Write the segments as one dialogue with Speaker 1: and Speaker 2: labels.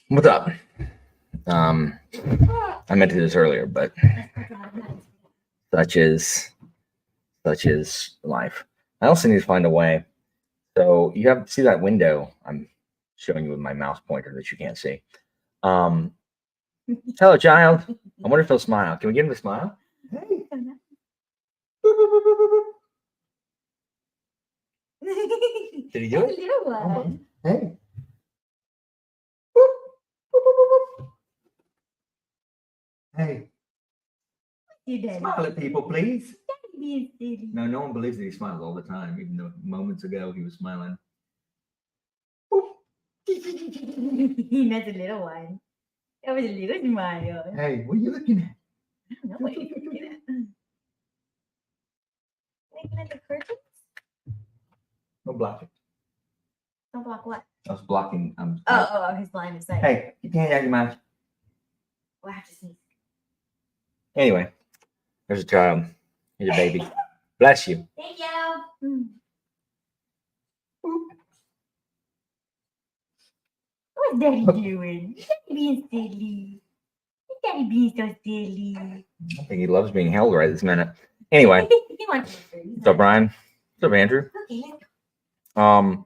Speaker 1: What's up? I meant to do this earlier, but such is life. I also need to find a way. So you have see that window I'm showing you with my mouse pointer that you can't see. Hello, child. I wonder if he'll smile. Can we get him to smile? Hey. Did he do it? Oh, hey. Hey. Smile at people, please. No, no one believes that he smiles all the time, even though moments ago he was smiling.
Speaker 2: That's a little one. That was a little smile.
Speaker 1: Hey, what are you looking at?
Speaker 2: I don't know what you're looking at. Looking at the curtains?
Speaker 1: Don't block it.
Speaker 2: Don't block what?
Speaker 1: I was blocking.
Speaker 2: His line of sight.
Speaker 1: Hey, you can't have your mouth.
Speaker 2: We'll have to sneeze.
Speaker 1: Anyway, there's a child. Here's a baby. Bless you.
Speaker 2: Thank you. What's Daddy doing? Daddy being silly. Daddy being so silly.
Speaker 1: I think he loves being held right this minute. Anyway,
Speaker 2: He wants to.
Speaker 1: what's up, Brian? What's up, Andrew?
Speaker 2: Okay.
Speaker 1: So-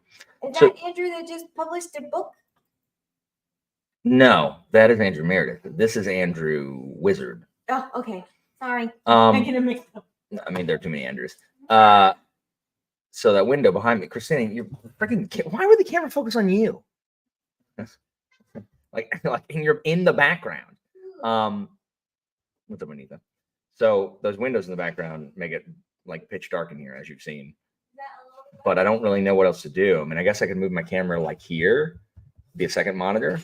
Speaker 2: Is that Andrew that just published a book?
Speaker 1: No, that is Andrew Meredith. This is Andrew Wizard.
Speaker 2: Oh, okay. Sorry. I'm gonna mix up.
Speaker 1: I mean, there are too many Andrews. So that window behind me, Christina, you're freaking. Why would the camera focus on you? Like you're in the background. What's up, Anita? So those windows in the background make it like pitch dark in here, as you've seen. But I don't really know what else to do. I mean, I guess I could move my camera like here, be a second monitor,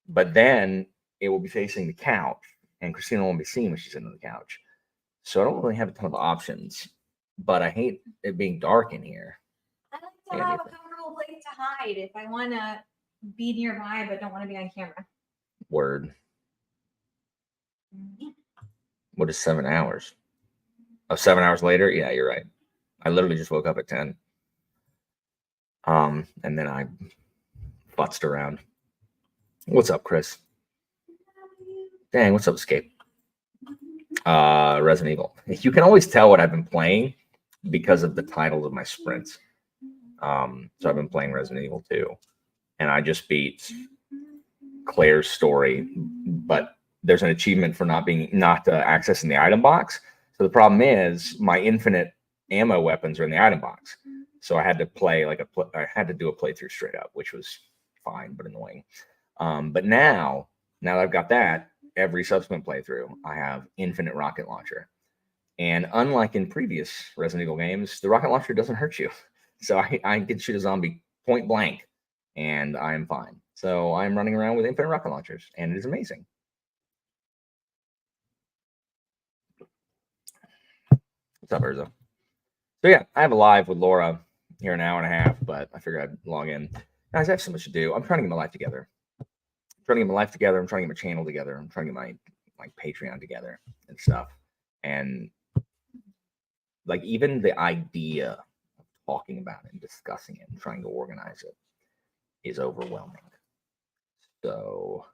Speaker 1: but then it will be facing the couch, and Christina won't be seeing when she's sitting on the couch. So I don't really have a ton of options, but I hate it being dark in here.
Speaker 2: I like to have a comfortable place to hide if I want to be nearby but don't want to be on camera.
Speaker 1: Word. What is 7 hours? Oh, 7 hours later? Yeah, you're right. I literally just woke up at 10. And then I futzed around. What's up, Chris? Dang, what's up, Escape? Resident Evil. You can always tell what I've been playing because of the titles of my sprints. So I've been playing Resident Evil 2, and I just beat Claire's story, but there's an achievement for not accessing the item box. So the problem is my infinite ammo weapons are in the item box. So I had to play I had to do a playthrough straight up, which was fine but annoying. But now that I've got that, every subsequent playthrough, I have infinite rocket launcher. And unlike in previous Resident Evil games, the rocket launcher doesn't hurt you. So I can shoot a zombie point blank, and I'm fine. So I'm running around with infinite rocket launchers, and it is amazing. What's up, Urza? So yeah, I have a live with Laura here in an hour and a half, but I figured I'd log in. Guys, I have so much to do. I'm trying to get my life together. I'm trying to get my channel together. I'm trying to get my Patreon together and stuff. And like even the idea of talking about it and discussing it and trying to organize it is overwhelming. So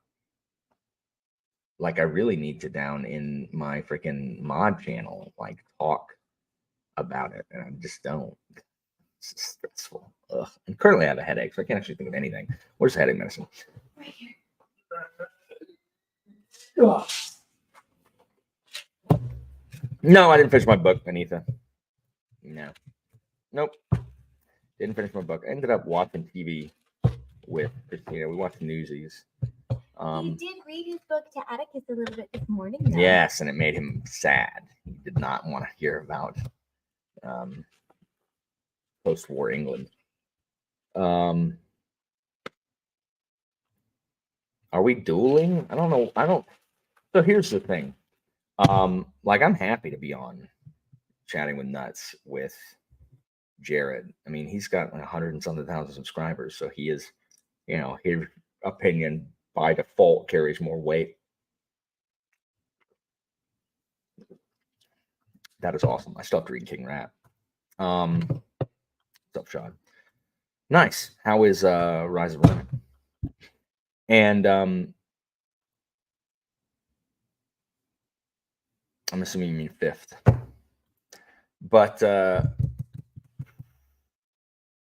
Speaker 1: like I really need to down in my freaking mod channel, like talk about it, and I just don't. It's stressful. Ugh. And currently I have a headache, so I can't actually think of anything. Where's headache medicine?
Speaker 2: Right here.
Speaker 1: Ugh. No, I didn't finish my book, Anita. No. Nope. Didn't finish my book. I ended up watching TV with Christina. We watched Newsies.
Speaker 2: You did read his book to Atticus a little bit this morning, though.
Speaker 1: Yes, and it made him sad. He did not want to hear about post-war England. Are we dueling? I don't know. So here's the thing. Like I'm happy to be on Chatting with Nuts with Jared. I mean, he's got 100 and something thousand subscribers, so he is, his opinion by default carries more weight. That is awesome. I still have to read King Rat. What's up, Sean? Nice. How is Rise of Ronin? And I'm assuming you mean fifth. But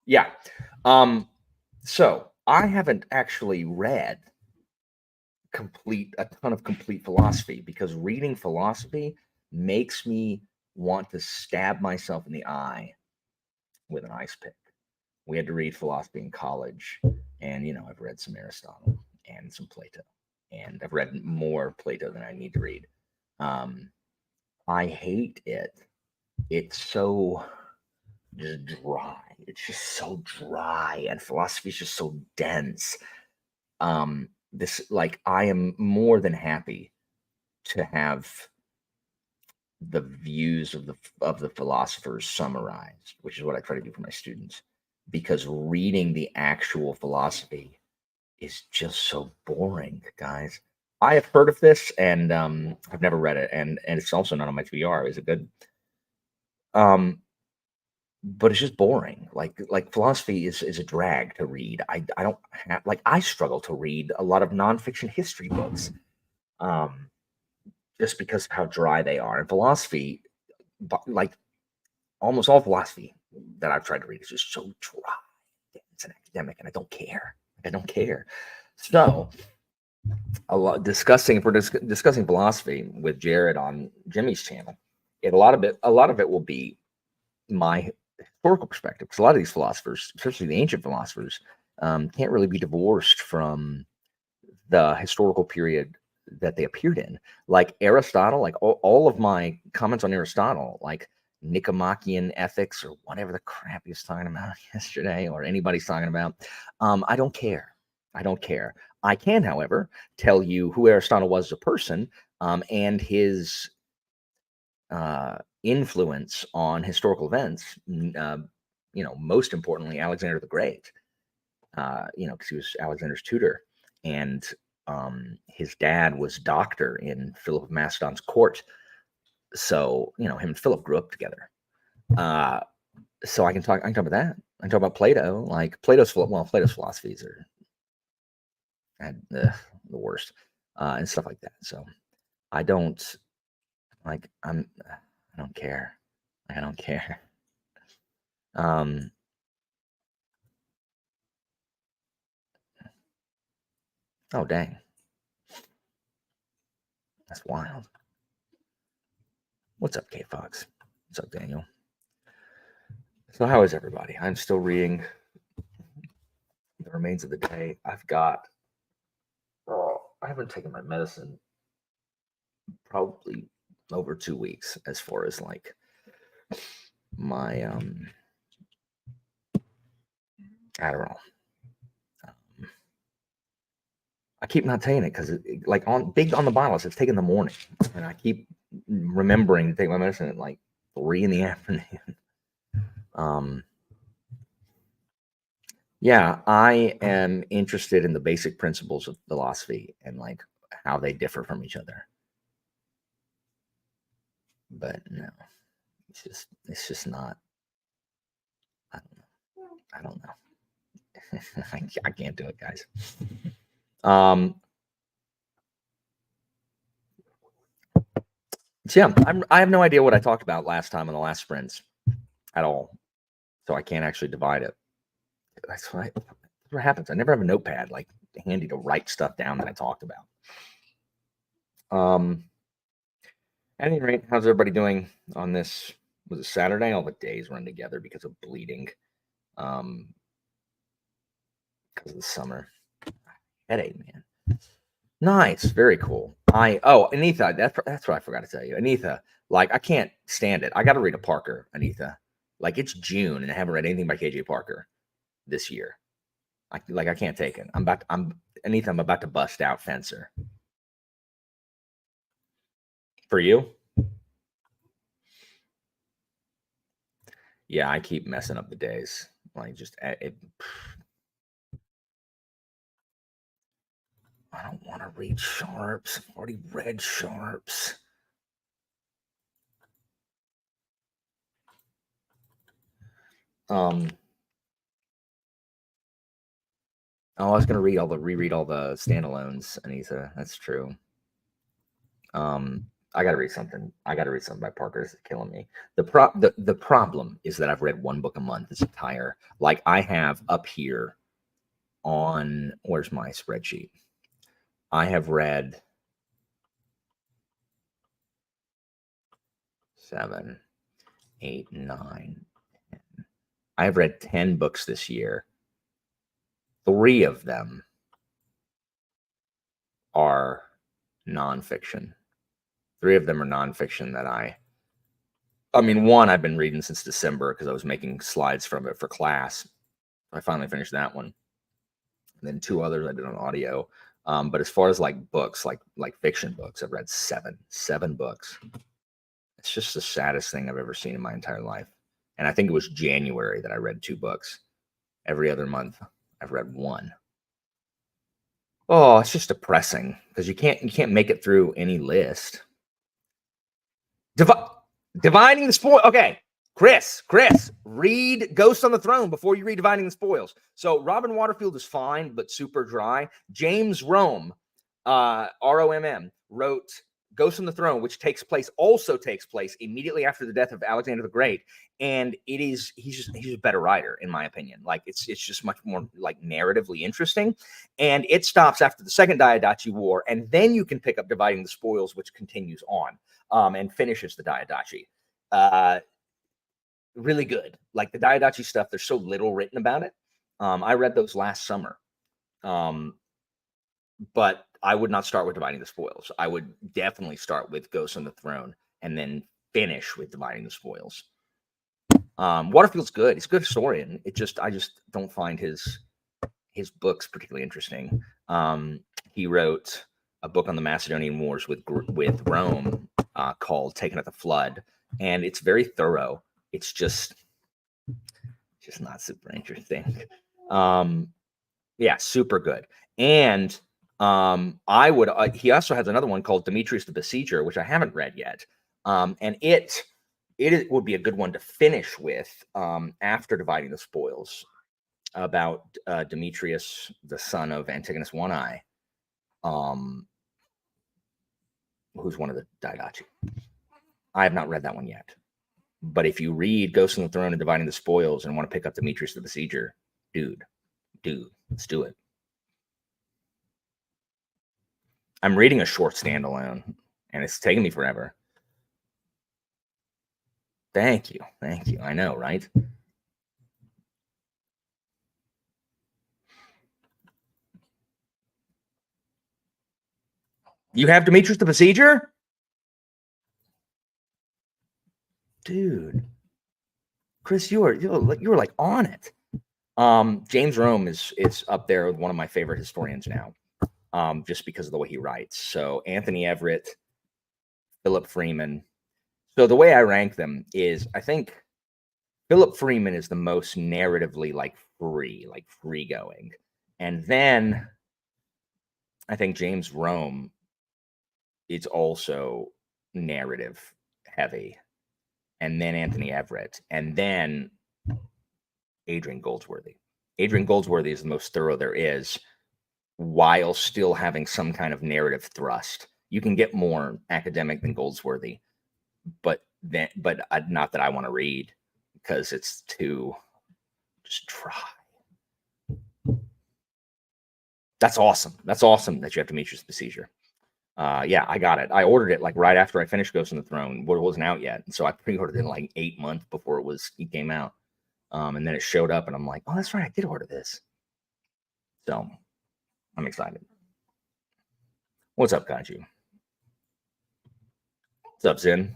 Speaker 1: yeah. So I haven't actually read a ton of complete philosophy, because reading philosophy makes me want to stab myself in the eye with an ice pick. We had to read philosophy in college, and I've read some Aristotle and some Plato, and I've read more Plato than I need to read. I hate it. It's so just dry. It's just so dry, and philosophy is just so dense. This like I am more than happy to have the views of the philosophers summarized, which is what I try to do for my students, because reading the actual philosophy is just so boring, guys. I have heard of this, and I've never read it, and it's also not on my TBR. Is it good? Um, but it's just boring. Like philosophy is a drag to read. I don't have like I struggle to read a lot of nonfiction history books, um, just because of how dry they are. And philosophy, like almost all philosophy that I've tried to read, is just so dry. It's an academic, and I don't care. I don't care. So a lot discussing if we're discussing philosophy with Jared on Jimmy's channel, a lot of it will be my historical perspective, because a lot of these philosophers, especially the ancient philosophers, can't really be divorced from the historical period that they appeared in. Like Aristotle, like all of my comments on Aristotle, like Nicomachean ethics or whatever the crap he was talking about yesterday, or anybody's talking about, I don't care. I don't care. I can, however, tell you who Aristotle was as a person, and his influence on historical events. Most importantly, Alexander the Great. Because he was Alexander's tutor, and his dad was doctor in Philip of Macedon's court. So him and Philip grew up together. So I can talk. I can talk about that. I can talk about Plato. Like Plato's philosophies are the worst, and stuff like that. So I don't like. I don't care. I don't care. Um, oh dang, that's wild. What's up, K Fox? What's up, Daniel? So how is everybody? I'm still reading the remains of the day. I haven't taken my medicine probably over 2 weeks, as far as like my Adderall. Um, I keep not taking it because like on big on the bottle it says take in the morning, and I keep remembering to take my medicine at like 3 in the afternoon. um, yeah, I am interested in the basic principles of philosophy and like how they differ from each other. But no, it's just not. I don't know. I don't know. I can't do it, guys. Um, so yeah, I have no idea what I talked about last time on the last sprints at all, so I can't actually divide it. That's what happens. I never have a notepad like handy to write stuff down that I talked about. At any rate, how's everybody doing on this? Was it Saturday? All the days run together because of bleeding, because of the summer. Headache, man. Nice, very cool. Anitha, that's what I forgot to tell you. Anitha, like I can't stand it. I got to read a Parker, Anitha. Like it's June and I haven't read anything by KJ Parker this year. I can't take it. Anitha, I'm about to bust out Fencer. For you? Yeah, I keep messing up the days. Like just it. I don't want to read Sharps. I've already read Sharps. Um, Oh, I was gonna reread all the standalones, Anita. That's true. I gotta read something. I gotta read something by Parker. This is killing me. The problem is that I've read one book a month this entire, like I have up here on, where's my spreadsheet? I have read 7, 8, 9. 10. I have read 10 books this year. 3 of them are nonfiction. 3 of them are nonfiction that I mean, one I've been reading since December because I was making slides from it for class. I finally finished that one. And then 2 others I did on audio. But as far as like books, like fiction books, I've read 7 books. It's just the saddest thing I've ever seen in my entire life. And I think it was January that I read 2 books. Every other month, I've read 1. Oh, it's just depressing because you can't make it through any list. Dividing the spoil. Okay, Chris, read Ghost on the Throne before you read Dividing the Spoils. So Robin Waterfield is fine, but super dry. James Rome, Romm, wrote Ghost on the Throne, which also takes place immediately after the death of Alexander the Great. And he's a better writer, in my opinion. Like it's just much more like narratively interesting. And it stops after the Second Diadachi War, and then you can pick up Dividing the Spoils, which continues on. And finishes the Diadachi. Really good. Like the Diadachi stuff, there's so little written about it. I read those last summer. But I would not start with Dividing the Spoils. I would definitely start with Ghost on the Throne and then finish with Dividing the Spoils. Waterfield's good. He's a good historian. I just don't find his books particularly interesting. He wrote a book on the Macedonian Wars with Rome called Taken at the Flood, and it's very thorough. It's just not super interesting. Yeah, super good. And he also has another one called Demetrius the Besieger, which I haven't read yet. And it would be a good one to finish with after Dividing the Spoils, about Demetrius, the son of Antigonus One Eye, who's one of the Diadachi. I have not read that one yet. But if you read Ghost on the Throne and Dividing the Spoils and want to pick up Demetrius the Besieger, dude, let's do it. I'm reading a short standalone, and it's taking me forever. Thank you. I know, right? You have Demetrius the Besieger? Dude. Chris, you were like on it. James Rome is up there with one of my favorite historians now, just because of the way he writes. So Anthony Everett, Philip Freeman. So the way I rank them is, I think Philip Freeman is the most narratively free going, and then I think James Rome is also narrative heavy, and then Anthony Everett, and then Adrian Goldsworthy. Adrian Goldsworthy is the most thorough there is, while still having some kind of narrative thrust. You can get more academic than Goldsworthy, but not that I want to read, because it's too just dry. That's awesome. That's awesome that you have Demetrius Besieger. Yeah, I got it. I ordered it like right after I finished Ghost on the Throne, but it wasn't out yet. So I pre-ordered it like 8 months before it came out. And then it showed up, and I'm like, oh, that's right, I did order this. So I'm excited. What's up, Kaiju? What's up, Zen?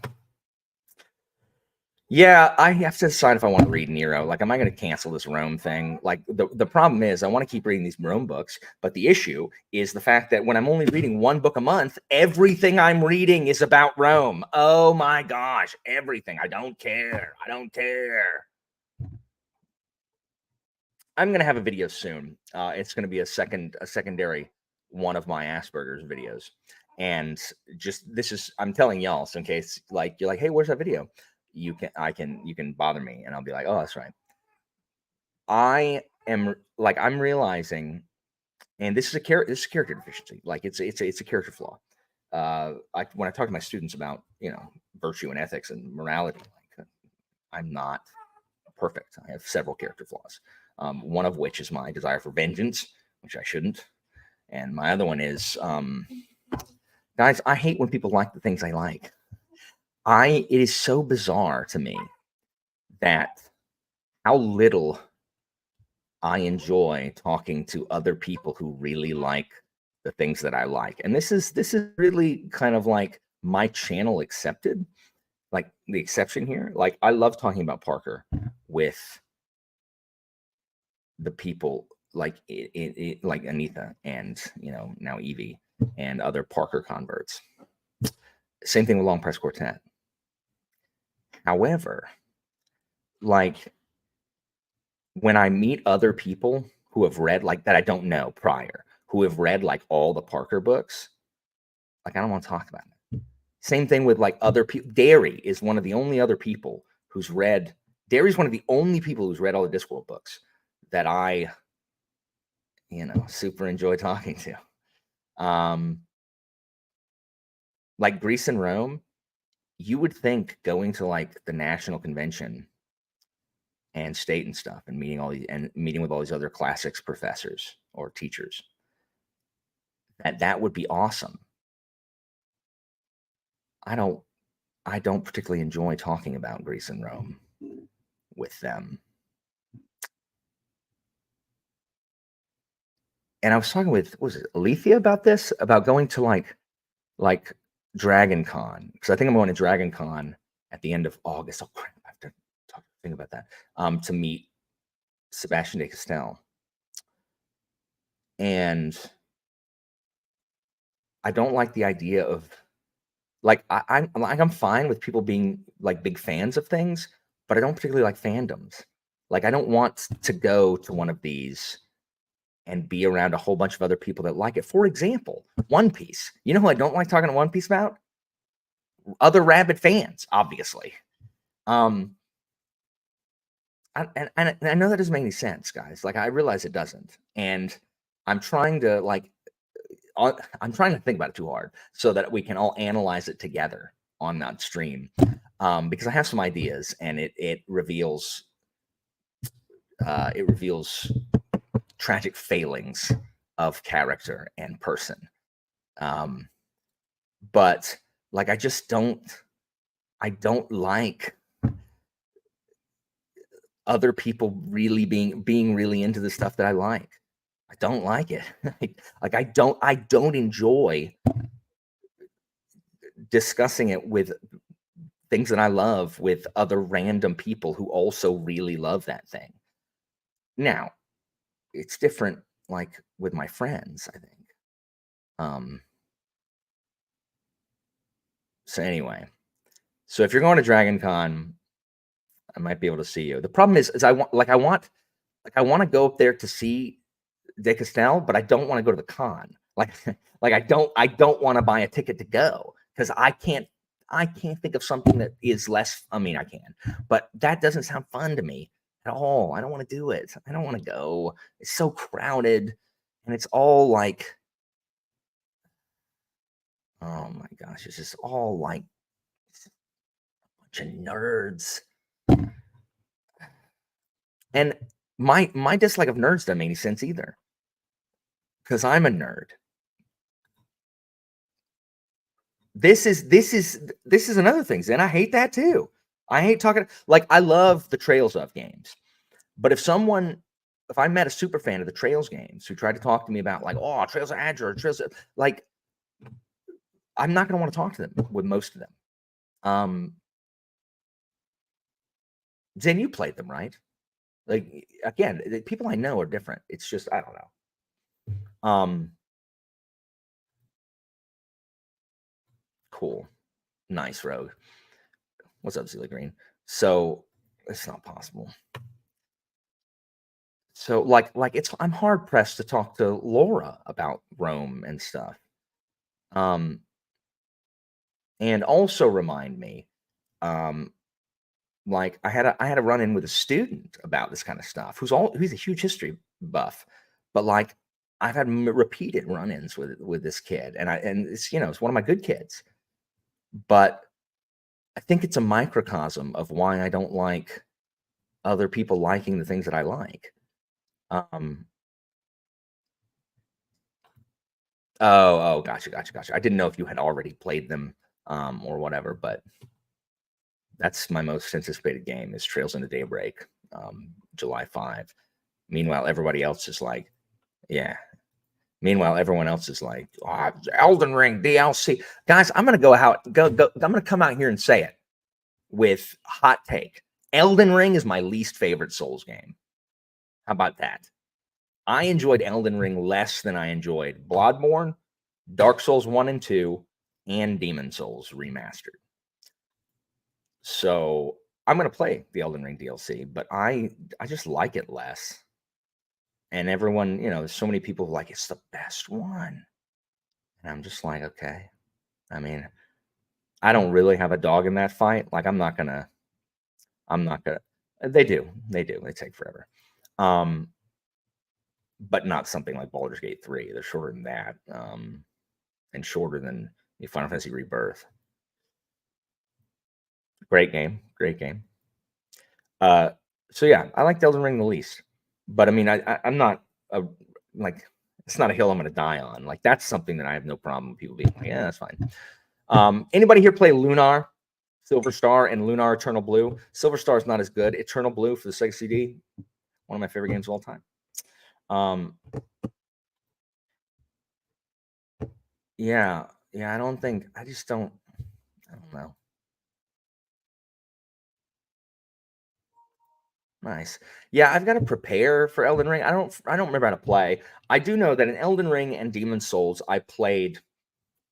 Speaker 1: Yeah, I have to decide if I want to read Nero. Like, am I going to cancel this Rome thing? Like, the problem is I want to keep reading these Rome books, but the issue is the fact that when I'm only reading 1 book a month, everything I'm reading is about Rome. Oh my gosh, everything. I don't care. I'm going to have a video soon. It's going to be a secondary one of my Asperger's videos. And I'm telling y'all, so in case like you're like, hey, where's that video? You can bother me, and I'll be like, oh, that's right. I'm realizing and this is a character deficiency. Like it's a character flaw. When I talk to my students about virtue and ethics and morality, like I'm not perfect. I have several character flaws. One of which is my desire for vengeance, which I shouldn't, and my other one is, guys, I hate when people like the things I like. It is so bizarre to me that how little I enjoy talking to other people who really like the things that I like. And this is really kind of like my channel accepted, like the exception here. Like I love talking about Parker with the people like like Anita and now Evie and other Parker converts. Same thing with Long Press Quartet. However, like when I meet other people who have read like that I don't know prior, who have read like all the Parker books, like I don't want to talk about it. Same thing with like other people. Derry is one of the only other people who's read. Derry's one of the only people who's read all the Discworld books that I, super enjoy talking to. Like Greece and Rome, you would think going to like the national convention and state and stuff and meeting with all these other classics professors or teachers, that would be awesome. I don't particularly enjoy talking about Greece and Rome with them. And I was talking with, was it Alethea about this, about going to like Dragon Con, because I think I'm going to Dragon Con at the end of August. Oh crap, I have to think about that. To meet Sebastian de Castel. And I don't like the idea of like I'm fine with people being like big fans of things, but I don't particularly like fandoms. Like I don't want to go to one of these and be around a whole bunch of other people that like it. For example, One Piece. You know who I don't like talking to One Piece about? Other rabid fans, obviously. And I know that doesn't make any sense, guys. Like I realize it doesn't, and I'm trying to think about it too hard so that we can all analyze it together on that stream, because I have some ideas, and it reveals tragic failings of character and person. But like I don't like other people really being really into the stuff that I like. I don't like it. Like I don't enjoy discussing it with things that I love with other random people who also really love that thing. Now, it's different like with my friends, I think. So anyway, so if you're going to Dragon Con, I might be able to see you. The problem is I want to go up there to see De Castel, but I don't want to go to the con. Like I don't want to buy a ticket to go because I can't think of something that is less. I mean, I can, but that doesn't sound fun to me at all. I don't want to do it. I don't want to go. It's so crowded, and it's all like, oh my gosh, it's just all like a bunch of nerds. And my dislike of nerds doesn't make any sense either, because I'm a nerd. This is another thing, and I hate that too. I hate talking, like I love the Trails of games, but if I met a super fan of the Trails games who tried to talk to me about like, oh, Trails of Azure, like I'm not going to want to talk to them with most of them. Zen, you played them, right? Like again, the people I know are different. It's just I don't know. Cool, nice, Rogue. What's up, Zilla Green? So it's not possible. So like I'm hard pressed to talk to Laura about Rome and stuff. And also remind me, like I had a run in with a student about this kind of stuff who's a huge history buff, but like I've had repeated run-ins with this kid, and it's it's one of my good kids, but I think it's a microcosm of why I don't like other people liking the things that I like. Oh, gotcha. I didn't know if you had already played them or whatever, but that's my most anticipated game is Trails into Daybreak, July 5. Meanwhile, everybody else is like, yeah. Meanwhile, everyone else is like, oh, Elden Ring DLC. Guys, I'm gonna I'm gonna come out here and say it with hot take. Elden Ring is my least favorite Souls game. How about that? I enjoyed Elden Ring less than I enjoyed Bloodborne, Dark Souls 1 and 2, and Demon Souls Remastered. So I'm going to play the Elden Ring DLC, but I just like it less. And everyone, there's so many people like, it's the best one. And I'm just like, okay. I mean, I don't really have a dog in that fight. Like, I'm not going to, they do. They take forever. But not something like Baldur's Gate 3. They're shorter than that, and shorter than the Final Fantasy Rebirth. Great game. So yeah, I like Elden Ring the least. But I mean, I'm not like it's not a hill I'm going to die on. Like that's something that I have no problem with people being like, yeah, that's fine. Anybody here play Lunar, Silver Star, and Lunar Eternal Blue? Silver Star is not as good. Eternal Blue for the Sega CD, one of my favorite games of all time. Yeah, I just don't know. Nice. Yeah, I've got to prepare for Elden Ring. I don't remember how to play. I do know that in Elden Ring and Demon Souls, I played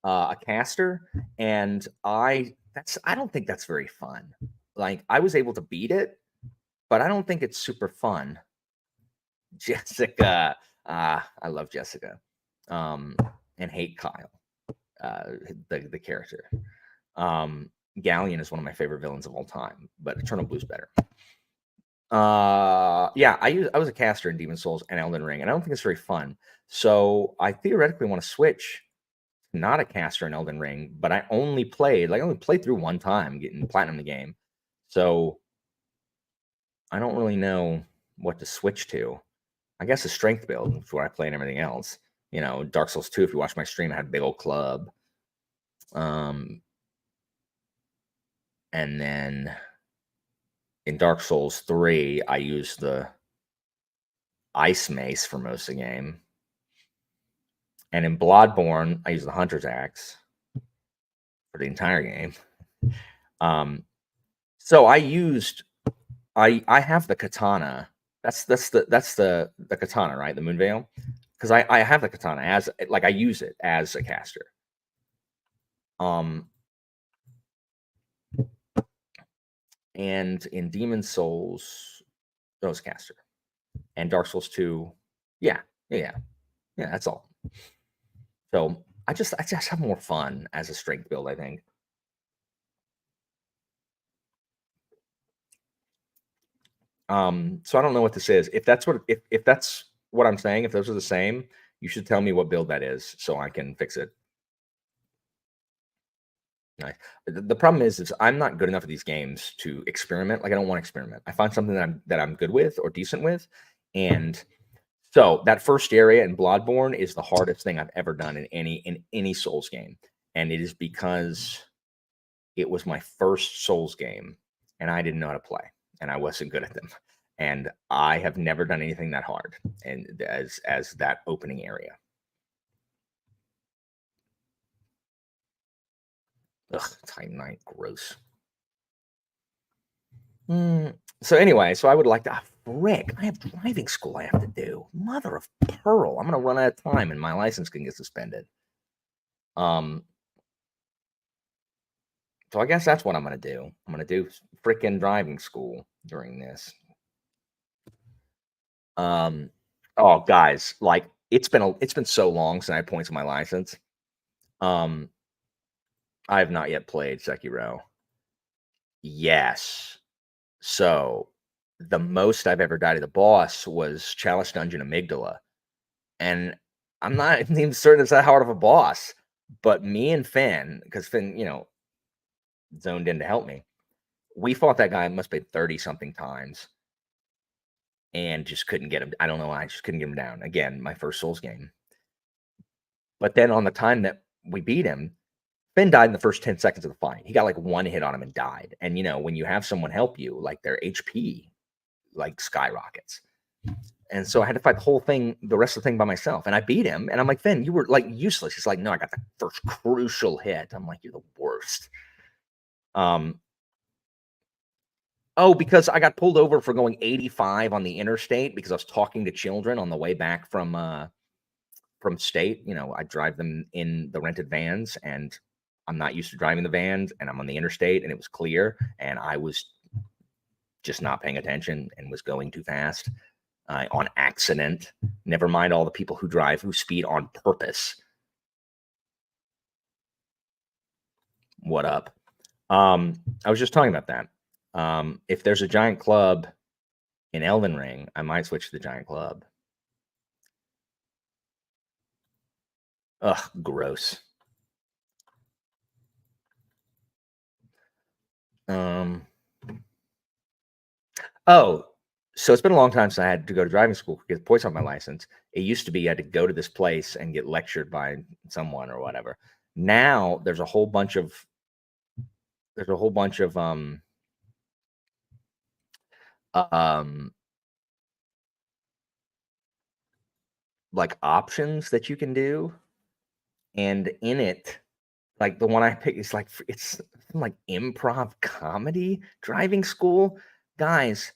Speaker 1: a caster, and I don't think that's very fun. Like I was able to beat it, but I don't think it's super fun. Jessica, I love Jessica, and hate Kyle, the character. Galleon is one of my favorite villains of all time, but Eternal Blue's better. Yeah, I was a caster in Demon Souls and Elden Ring, and I don't think it's very fun. So I theoretically want to switch, not a caster in Elden Ring, but I only played through one time, getting platinum the game. So I don't really know what to switch to. I guess a strength build, which is where I play and everything else. Dark Souls 2, if you watch my stream, I had a big old club. And then in Dark Souls 3, I used the Ice Mace for most of the game. And in Bloodborne, I used the Hunter's Axe for the entire game. So I have the katana. That's the katana, right? The Moonveil. Because I have the katana as I use it as a caster. And in Demon Souls, that was caster. And Dark Souls 2, yeah, that's all. So I just have more fun as a strength build, I think. So I don't know what this is. If that's what I'm saying, if those are the same, you should tell me what build that is so I can fix it. Nice. The problem is I'm not good enough at these games to experiment. Like I don't want to experiment. I find something that I'm good with or decent with, and so that first area in Bloodborne is the hardest thing I've ever done in any Souls game, and it is because it was my first Souls game, and I didn't know how to play, and I wasn't good at them, and I have never done anything that hard, and as that opening area. Ugh, Titan Knight, gross. So anyway, so I would like to. Rick, I have driving school I have to do. Mother of pearl! I'm gonna run out of time, and my license can get suspended. So I guess that's what I'm gonna do. I'm gonna do freaking driving school during this. Oh, guys, like it's been so long since I points on my license. I have not yet played Sekiro. Yes. So the most I've ever died to the boss was Chalice Dungeon Amygdala. And I'm not even certain it's that hard of a boss. But me and Finn, because Finn, zoned in to help me, we fought that guy. It must be 30 something times, and just couldn't get him. I don't know. I just couldn't get him down. Again, my first Souls game. But then on the time that we beat him, Finn died in the first 10 seconds of the fight. He got like one hit on him and died. And when you have someone help you, like their HP like skyrockets. And so I had to fight the rest of the thing by myself. And I beat him. And I'm like, Finn, you were like useless. He's like, no, I got the first crucial hit. I'm like, you're the worst. Because I got pulled over for going 85 on the interstate because I was talking to children on the way back from state. I drive them in the rented vans, and I'm not used to driving the vans, and I'm on the interstate, and it was clear, and I was just not paying attention and was going too fast on accident. Never mind all the people who speed on purpose. What up? I was just talking about that. If there's a giant club in Elden Ring, I might switch to the giant club. Ugh, gross. So it's been a long time since I had to go to driving school to get points on my license. It used to be you had to go to this place and get lectured by someone or whatever. Now there's a whole bunch of like options that you can do, and in it, like the one I picked is like it's like improv comedy driving school. Guys,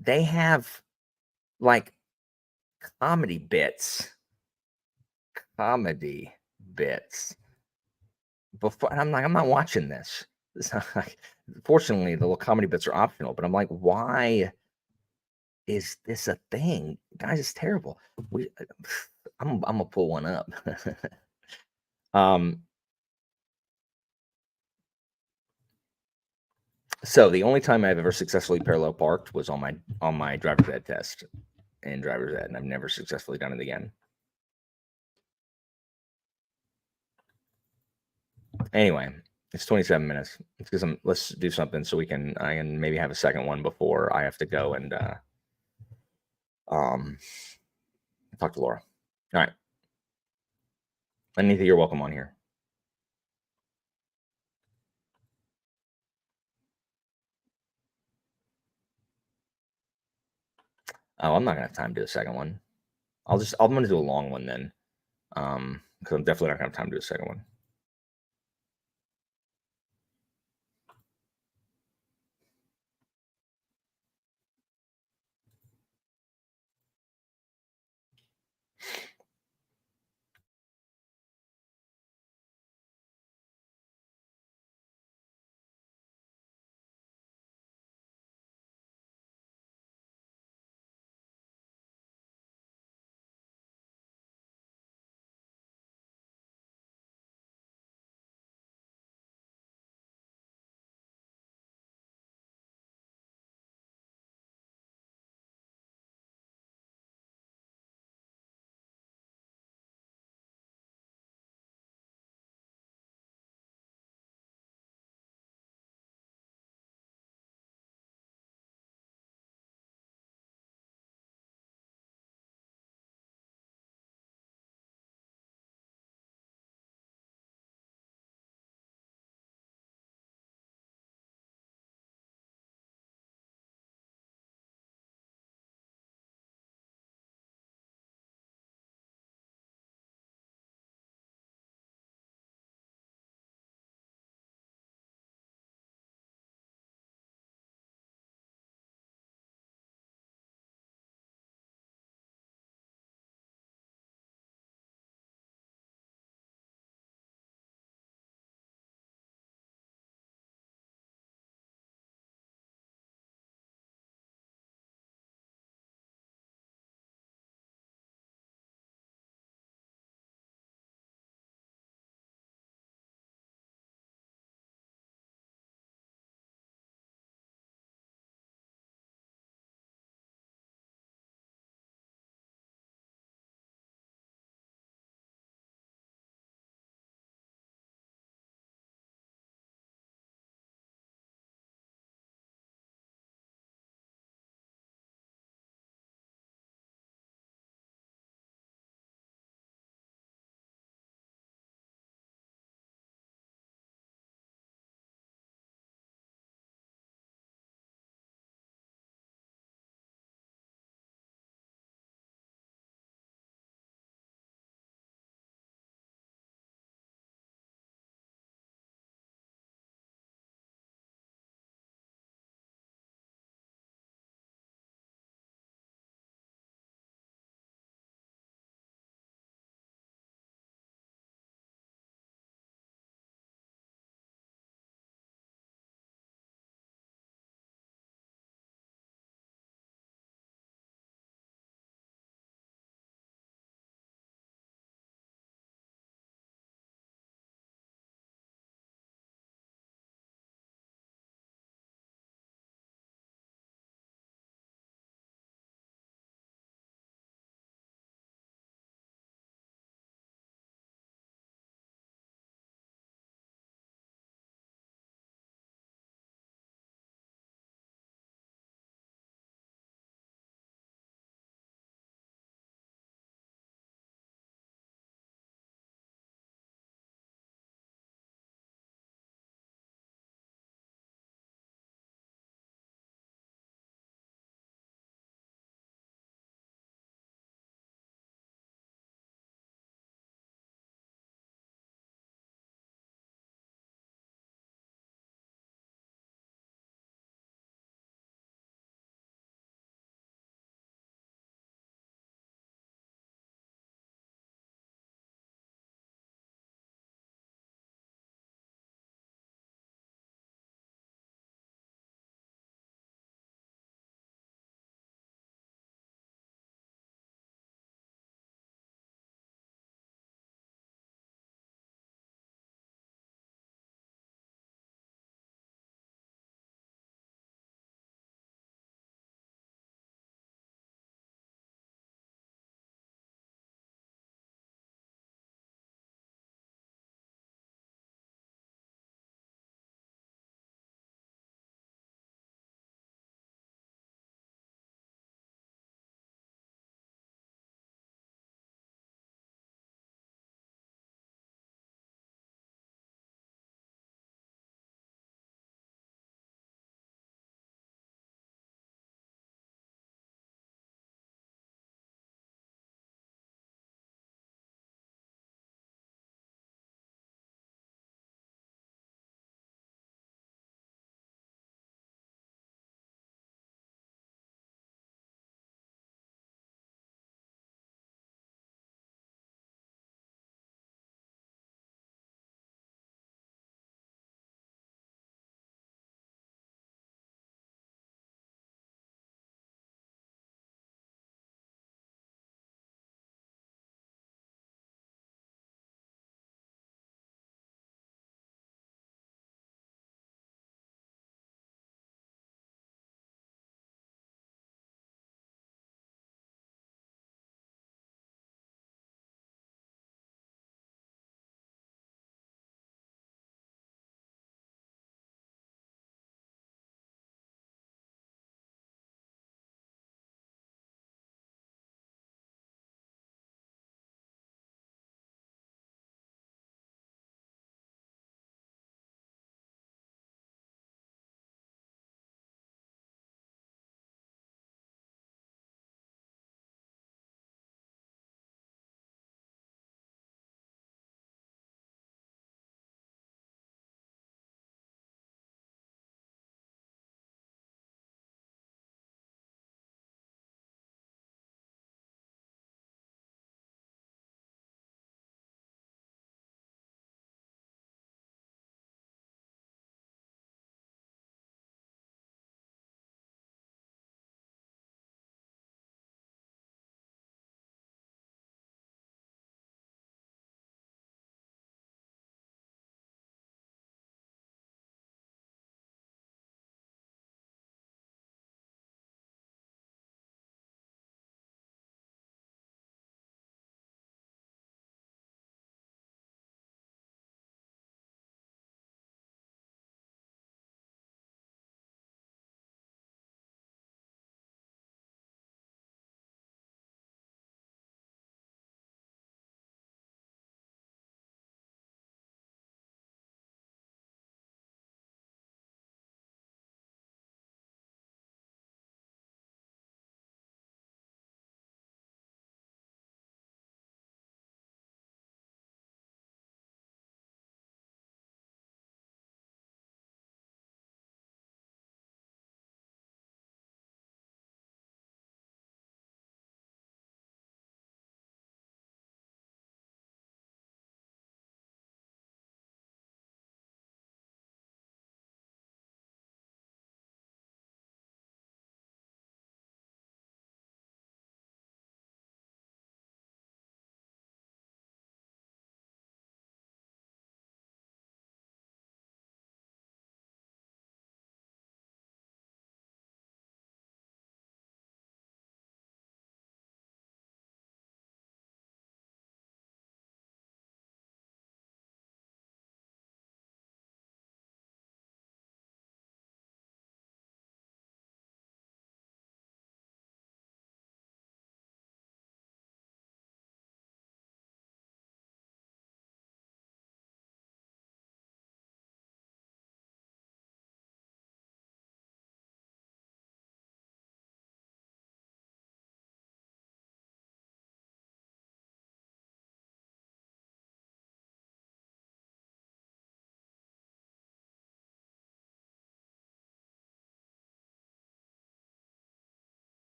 Speaker 1: they have like comedy bits before, and I'm like, I'm not watching this. Fortunately, the little comedy bits are optional, but I'm like, why is this a thing? Guys, it's terrible. I'm gonna pull one up. So the only time I've ever successfully parallel parked was on my driver's ed test in driver's ed, and I've never successfully done it again. Anyway, it's 27 minutes. It's because let's do something so I can maybe have a second one before I have to go and talk to Laura. All right. Anita, you're welcome on here. Oh, I'm not gonna have time to do a second one. I'm gonna do a long one then. Because I'm definitely not gonna have time to do a second one.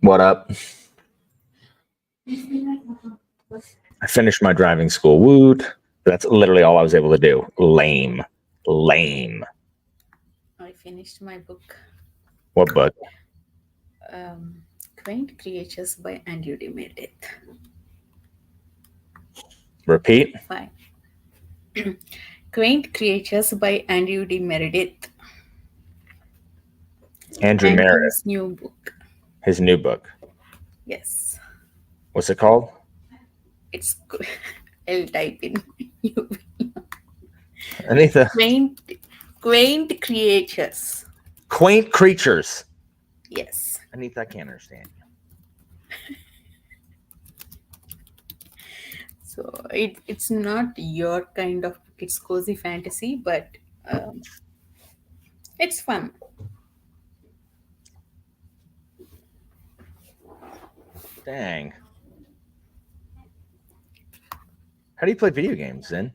Speaker 1: What up? I finished my driving school. Woot. That's literally all I was able to do. Lame.
Speaker 3: I finished my book,
Speaker 1: What book?
Speaker 3: Quaint Creatures by Andrew D. Meredith.
Speaker 1: Repeat.
Speaker 3: Fine. Quaint Creatures by Andrew D. Meredith.
Speaker 1: Andrew Meredith.
Speaker 3: Andrew's new book.
Speaker 1: His new book.
Speaker 3: Yes.
Speaker 1: What's it called?
Speaker 3: It's I'll type in. You
Speaker 1: Anita.
Speaker 3: Quaint Creatures.
Speaker 1: Quaint Creatures.
Speaker 3: Yes.
Speaker 1: Anita, I can't understand you.
Speaker 3: So it's not your kind of book. It's cozy fantasy, but it's fun.
Speaker 1: Dang. How do you play video games then?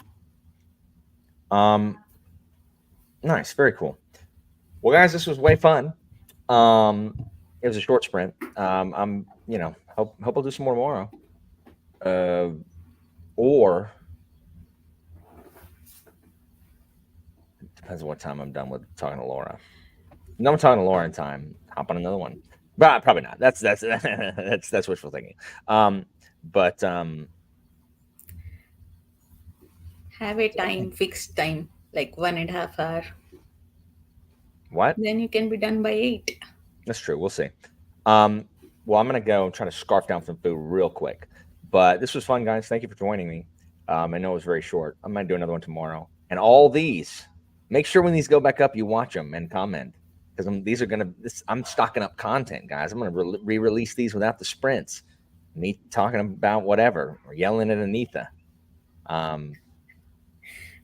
Speaker 1: Nice, very cool. Well, guys, this was way fun. It was a short sprint. I'm, hope I'll do some more tomorrow. Or it depends on what time I'm done with talking to Laura. No, I'm talking to Laura in time. Hop on another one. But probably not. That's wishful thinking. But
Speaker 3: Have a time, fixed time, like 1.5 hours.
Speaker 1: what?
Speaker 3: Then you can be done by 8.
Speaker 1: That's true. We'll see. Well, I'm gonna go and try to scarf down some food real quick. But this was fun, guys. Thank you for joining me. I know it was very short. I'm gonna do another one tomorrow. And all these, make sure when these go back up, you watch them and comment, because I'm stocking up content, guys. I'm gonna re-release these without the sprints. Me talking about whatever or yelling at Anita.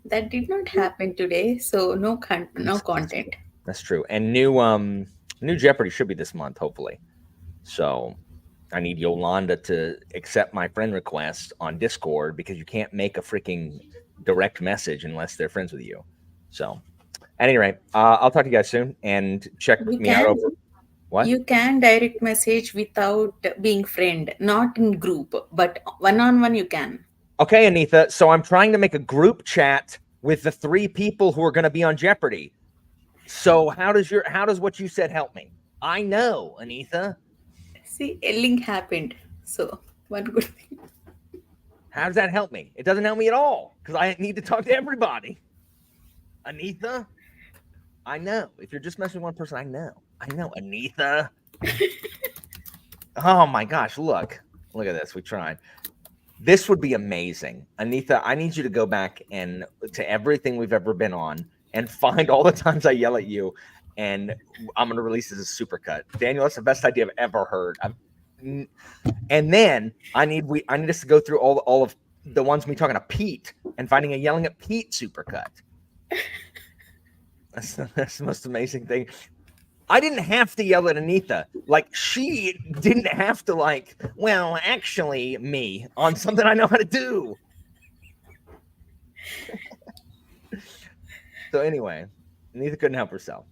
Speaker 3: That did not happen today, so no content.
Speaker 1: That's true. And new Jeopardy should be this month, hopefully. So I need Yolanda to accept my friend request on Discord, because you can't make a freaking direct message unless they're friends with you. So at any rate, I'll talk to you guys soon, and check me out over. What?
Speaker 3: You can direct message without being friend, not in group, but one-on-one you can.
Speaker 1: Okay, Anita. So I'm trying to make a group chat with the 3 people who are going to be on Jeopardy. So how does what you said help me? I know, Anita.
Speaker 3: See, a link happened. So one good thing.
Speaker 1: How does that help me? It doesn't help me at all, because I need to talk to everybody. Anita, I know. If you're just messing with one person, I know, Anita. Oh my gosh, look at this. We tried. This would be amazing. Anita, I need you to go back and to everything we've ever been on and find all the times I yell at you, and I'm going to release this as a supercut. Daniel, that's the best idea I've ever heard. And then I need us to go through all of the ones me talking to Pete and finding a yelling at Pete supercut. That's the most amazing thing. I didn't have to yell at Anita. Like, she didn't have to, like, well, actually, me on something I know how to do. So anyway, Anita couldn't help herself.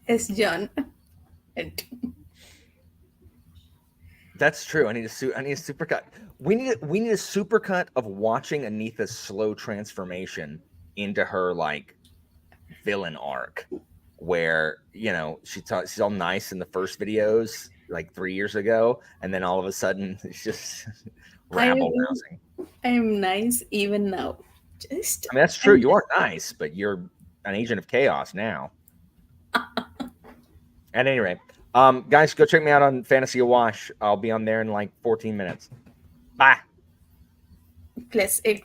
Speaker 3: Yes, John.
Speaker 1: That's true. I need a supercut. We need a supercut of watching Anita's slow transformation into her, like, villain arc, where she's all nice in the first videos like 3 years ago, and then all of a sudden it's just rabble rousing.
Speaker 3: I am nice even now.
Speaker 1: I mean, that's true. You are nice, but you're an agent of chaos now. At any rate, guys, go check me out on Fantasy Awash. I'll be on there in like 14 minutes. Bye.
Speaker 3: Plus, it